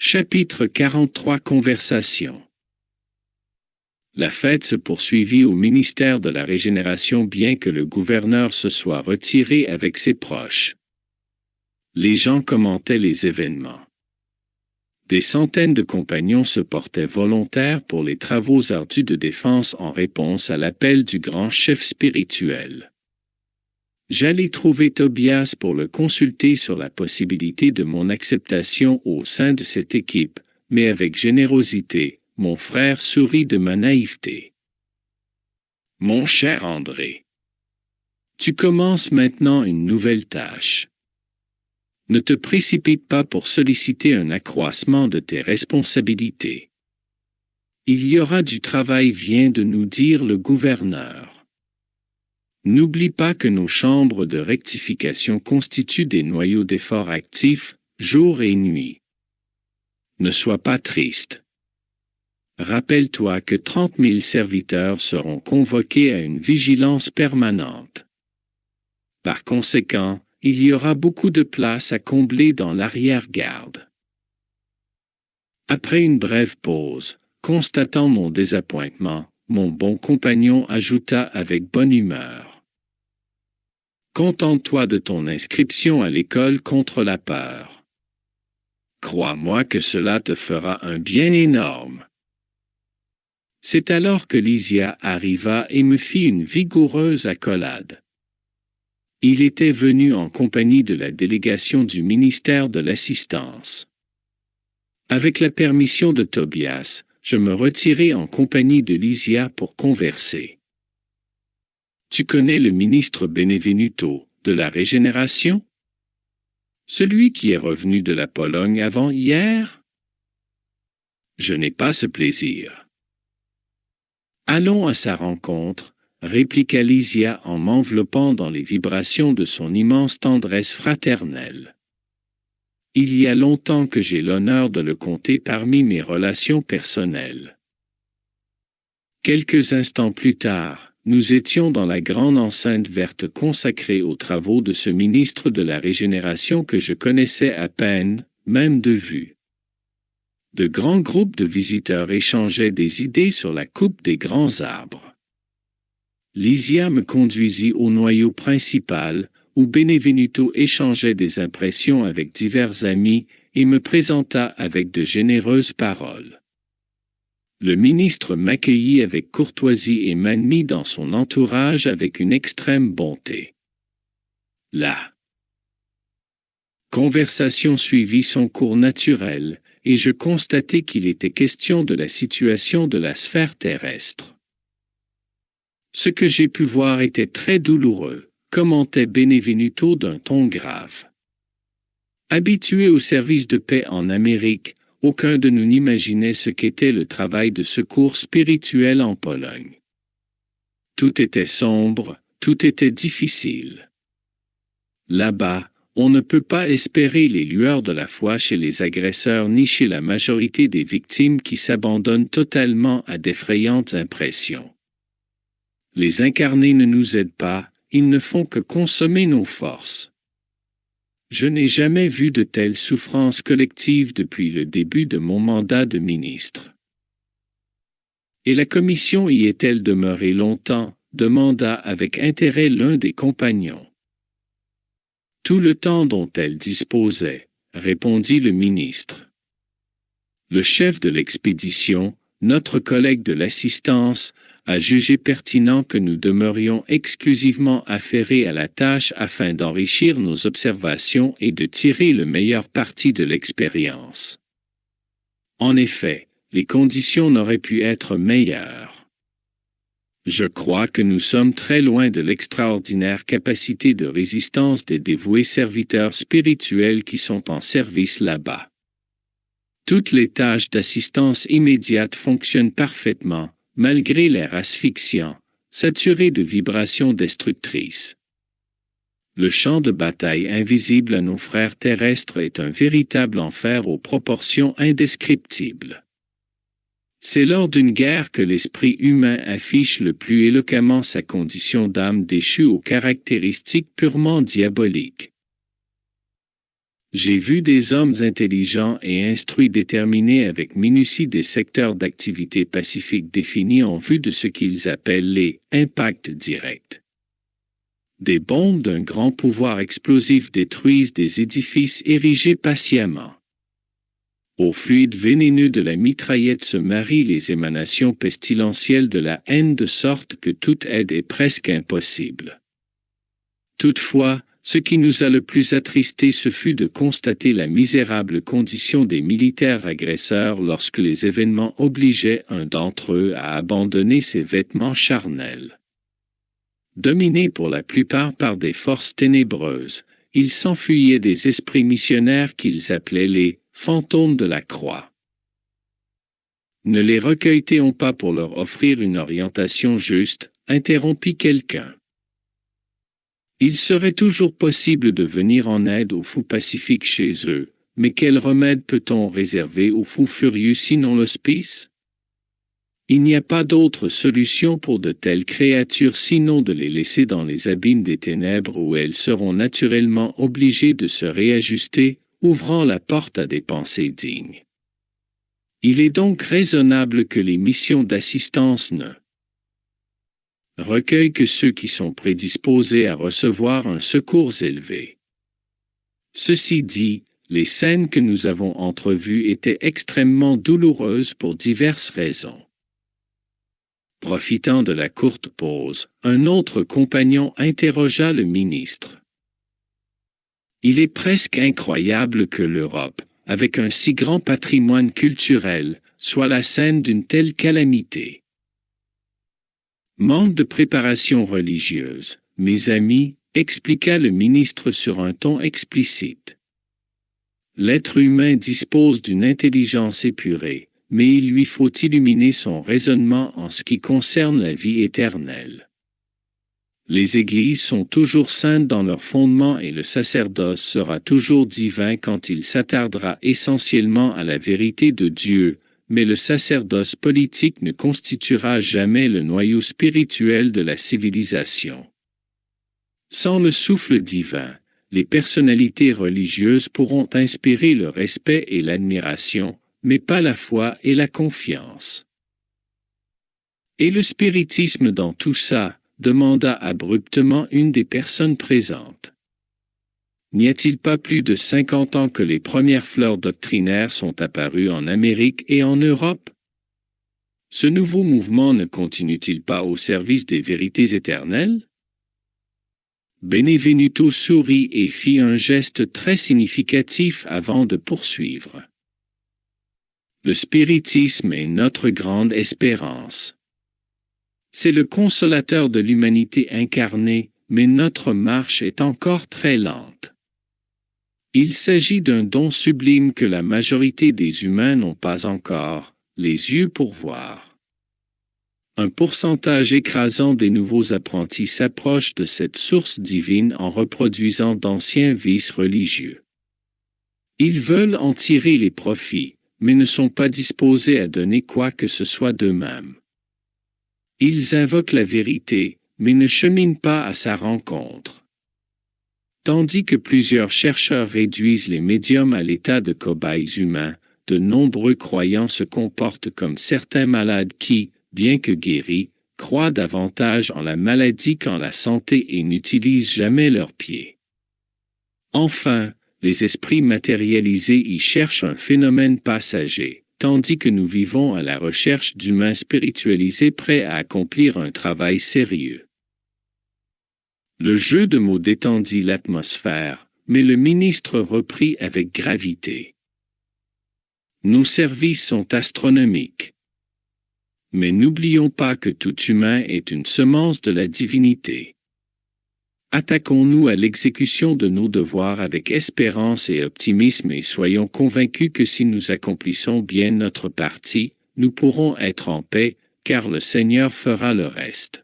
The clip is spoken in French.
Chapitre 43 Conversation. La fête se poursuivit au ministère de la Régénération bien que le gouverneur se soit retiré avec ses proches. Les gens commentaient les événements. Des centaines de compagnons se portaient volontaires pour les travaux ardus de défense en réponse à l'appel du grand chef spirituel. J'allai trouver Tobias pour le consulter sur la possibilité de mon acceptation au sein de cette équipe, mais avec générosité, mon frère sourit de ma naïveté. Mon cher André, tu commences maintenant une nouvelle tâche. Ne te précipite pas pour solliciter un accroissement de tes responsabilités. Il y aura du travail, vient de nous dire le gouverneur. N'oublie pas que nos chambres de rectification constituent des noyaux d'efforts actifs, jour et nuit. Ne sois pas triste. Rappelle-toi que 30 000 serviteurs seront convoqués à une vigilance permanente. Par conséquent, il y aura beaucoup de place à combler dans l'arrière-garde. Après une brève pause, constatant mon désappointement, mon bon compagnon ajouta avec bonne humeur. Contente-toi de ton inscription à l'école contre la peur. Crois-moi que cela te fera un bien énorme. C'est alors que Lysia arriva et me fit une vigoureuse accolade. Il était venu en compagnie de la délégation du ministère de l'Assistance. Avec la permission de Tobias, je me retirai en compagnie de Lysia pour converser. Tu connais le ministre Benevenuto, de la Régénération? Celui qui est revenu de la Pologne avant-hier? Je n'ai pas ce plaisir. Allons à sa rencontre, répliqua Lysia en m'enveloppant dans les vibrations de son immense tendresse fraternelle. Il y a longtemps que j'ai l'honneur de le compter parmi mes relations personnelles. Quelques instants plus tard, nous étions dans la grande enceinte verte consacrée aux travaux de ce ministre de la Régénération que je connaissais à peine, même de vue. De grands groupes de visiteurs échangeaient des idées sur la coupe des grands arbres. Lysia me conduisit au noyau principal, où Benevenuto échangeait des impressions avec divers amis et me présenta avec de généreuses paroles. Le ministre m'accueillit avec courtoisie et m'admit dans son entourage avec une extrême bonté. La conversation suivit son cours naturel, et je constatai qu'il était question de la situation de la sphère terrestre. Ce que j'ai pu voir était très douloureux, commentait Benevenuto d'un ton grave. Habitué au service de paix en Amérique, aucun de nous n'imaginait ce qu'était le travail de secours spirituel en Pologne. Tout était sombre, tout était difficile. Là-bas, on ne peut pas espérer les lueurs de la foi chez les agresseurs ni chez la majorité des victimes qui s'abandonnent totalement à d'effrayantes impressions. Les incarnés ne nous aident pas, ils ne font que consommer nos forces. Je n'ai jamais vu de telles souffrances collectives depuis le début de mon mandat de ministre. Et la commission y est-elle demeurée longtemps? Demanda avec intérêt l'un des compagnons. Tout le temps dont elle disposait, répondit le ministre. Le chef de l'expédition, notre collègue de l'assistance, a jugé pertinent que nous demeurions exclusivement affairés à la tâche afin d'enrichir nos observations et de tirer le meilleur parti de l'expérience. En effet, les conditions n'auraient pu être meilleures. Je crois que nous sommes très loin de l'extraordinaire capacité de résistance des dévoués serviteurs spirituels qui sont en service là-bas. Toutes les tâches d'assistance immédiate fonctionnent parfaitement, malgré l'air asphyxiant, saturé de vibrations destructrices. Le champ de bataille invisible à nos frères terrestres est un véritable enfer aux proportions indescriptibles. C'est lors d'une guerre que l'esprit humain affiche le plus éloquemment sa condition d'âme déchue aux caractéristiques purement diaboliques. J'ai vu des hommes intelligents et instruits déterminer avec minutie des secteurs d'activité pacifique définis en vue de ce qu'ils appellent les impacts directs. Des bombes d'un grand pouvoir explosif détruisent des édifices érigés patiemment. Au fluide vénéneux de la mitraillette se marient les émanations pestilentielles de la haine de sorte que toute aide est presque impossible. Toutefois, ce qui nous a le plus attristés ce fut de constater la misérable condition des militaires agresseurs lorsque les événements obligeaient un d'entre eux à abandonner ses vêtements charnels. Dominés pour la plupart par des forces ténébreuses, ils s'enfuyaient des esprits missionnaires qu'ils appelaient les fantômes de la croix. Ne les recueille-t-on pas pour leur offrir une orientation juste, interrompit quelqu'un. Il serait toujours possible de venir en aide aux fous pacifiques chez eux, mais quel remède peut-on réserver aux fous furieux sinon l'hospice? Il n'y a pas d'autre solution pour de telles créatures sinon de les laisser dans les abîmes des ténèbres où elles seront naturellement obligées de se réajuster, ouvrant la porte à des pensées dignes. Il est donc raisonnable que les missions d'assistance ne recueillent que ceux qui sont prédisposés à recevoir un secours élevé. Ceci dit, les scènes que nous avons entrevues étaient extrêmement douloureuses pour diverses raisons. Profitant de la courte pause, un autre compagnon interrogea le ministre. Il est presque incroyable que l'Europe, avec un si grand patrimoine culturel, soit la scène d'une telle calamité. Manque de préparation religieuse, mes amis, expliqua le ministre sur un ton explicite. L'être humain dispose d'une intelligence épurée, mais il lui faut illuminer son raisonnement en ce qui concerne la vie éternelle. Les églises sont toujours saintes dans leur fondement et le sacerdoce sera toujours divin quand il s'attardera essentiellement à la vérité de Dieu, mais le sacerdoce politique ne constituera jamais le noyau spirituel de la civilisation. Sans le souffle divin, les personnalités religieuses pourront inspirer le respect et l'admiration, mais pas la foi et la confiance. Et le spiritisme dans tout ça, demanda abruptement une des personnes présentes. N'y a-t-il pas plus de 50 ans que les premières fleurs doctrinaires sont apparues en Amérique et en Europe? Ce nouveau mouvement ne continue-t-il pas au service des vérités éternelles? Benvenuto sourit et fit un geste très significatif avant de poursuivre. Le spiritisme est notre grande espérance. C'est le consolateur de l'humanité incarnée, mais notre marche est encore très lente. Il s'agit d'un don sublime que la majorité des humains n'ont pas encore, les yeux pour voir. Un pourcentage écrasant des nouveaux apprentis s'approche de cette source divine en reproduisant d'anciens vices religieux. Ils veulent en tirer les profits, mais ne sont pas disposés à donner quoi que ce soit d'eux-mêmes. Ils invoquent la vérité, mais ne cheminent pas à sa rencontre. Tandis que plusieurs chercheurs réduisent les médiums à l'état de cobayes humains, de nombreux croyants se comportent comme certains malades qui, bien que guéris, croient davantage en la maladie qu'en la santé et n'utilisent jamais leurs pieds. Enfin, les esprits matérialisés y cherchent un phénomène passager, tandis que nous vivons à la recherche d'humains spiritualisés prêts à accomplir un travail sérieux. Le jeu de mots détendit l'atmosphère, mais le ministre reprit avec gravité. Nos services sont astronomiques. Mais n'oublions pas que tout humain est une semence de la divinité. Attaquons-nous à l'exécution de nos devoirs avec espérance et optimisme et soyons convaincus que si nous accomplissons bien notre partie, nous pourrons être en paix, car le Seigneur fera le reste.